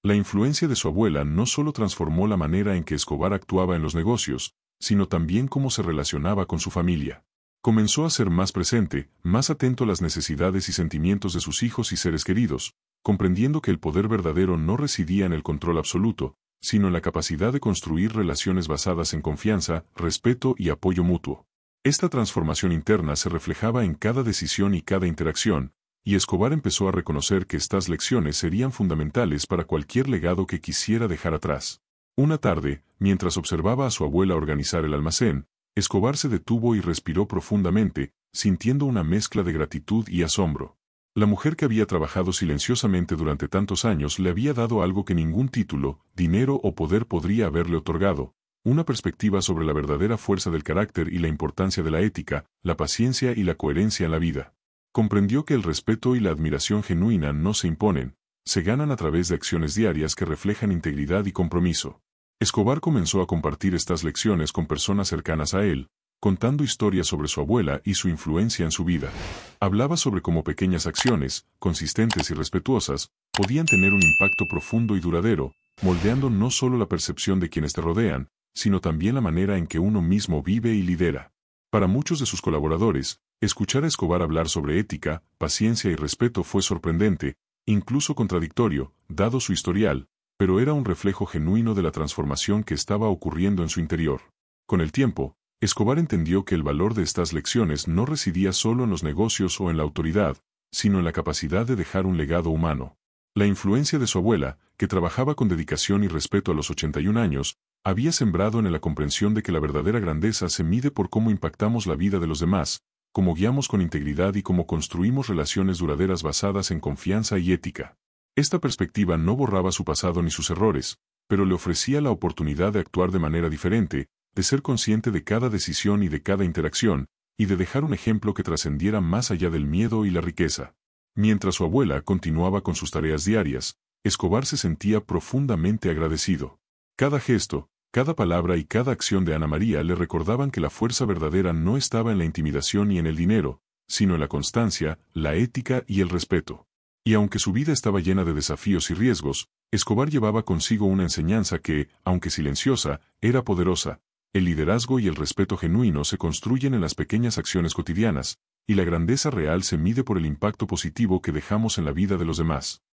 La influencia de su abuela no solo transformó la manera en que Escobar actuaba en los negocios, sino también cómo se relacionaba con su familia. Comenzó a ser más presente, más atento a las necesidades y sentimientos de sus hijos y seres queridos, comprendiendo que el poder verdadero no residía en el control absoluto, sino en la capacidad de construir relaciones basadas en confianza, respeto y apoyo mutuo. Esta transformación interna se reflejaba en cada decisión y cada interacción, y Escobar empezó a reconocer que estas lecciones serían fundamentales para cualquier legado que quisiera dejar atrás. Una tarde, mientras observaba a su abuela organizar el almacén, Escobar se detuvo y respiró profundamente, sintiendo una mezcla de gratitud y asombro. La mujer que había trabajado silenciosamente durante tantos años le había dado algo que ningún título, dinero o poder podría haberle otorgado: una perspectiva sobre la verdadera fuerza del carácter y la importancia de la ética, la paciencia y la coherencia en la vida. Comprendió que el respeto y la admiración genuina no se imponen, se ganan a través de acciones diarias que reflejan integridad y compromiso. Escobar comenzó a compartir estas lecciones con personas cercanas a él, contando historias sobre su abuela y su influencia en su vida. Hablaba sobre cómo pequeñas acciones, consistentes y respetuosas, podían tener un impacto profundo y duradero, moldeando no solo la percepción de quienes te rodean, sino también la manera en que uno mismo vive y lidera. Para muchos de sus colaboradores, escuchar a Escobar hablar sobre ética, paciencia y respeto fue sorprendente, incluso contradictorio, dado su historial, pero era un reflejo genuino de la transformación que estaba ocurriendo en su interior. Con el tiempo, Escobar entendió que el valor de estas lecciones no residía solo en los negocios o en la autoridad, sino en la capacidad de dejar un legado humano. La influencia de su abuela, que trabajaba con dedicación y respeto a los 81 años, había sembrado en él la comprensión de que la verdadera grandeza se mide por cómo impactamos la vida de los demás, cómo guiamos con integridad y cómo construimos relaciones duraderas basadas en confianza y ética. Esta perspectiva no borraba su pasado ni sus errores, pero le ofrecía la oportunidad de actuar de manera diferente, de ser consciente de cada decisión y de cada interacción, y de dejar un ejemplo que trascendiera más allá del miedo y la riqueza. Mientras su abuela continuaba con sus tareas diarias, Escobar se sentía profundamente agradecido. Cada gesto, cada palabra y cada acción de Ana María le recordaban que la fuerza verdadera no estaba en la intimidación ni en el dinero, sino en la constancia, la ética y el respeto. Y aunque su vida estaba llena de desafíos y riesgos, Escobar llevaba consigo una enseñanza que, aunque silenciosa, era poderosa. El liderazgo y el respeto genuino se construyen en las pequeñas acciones cotidianas, y la grandeza real se mide por el impacto positivo que dejamos en la vida de los demás.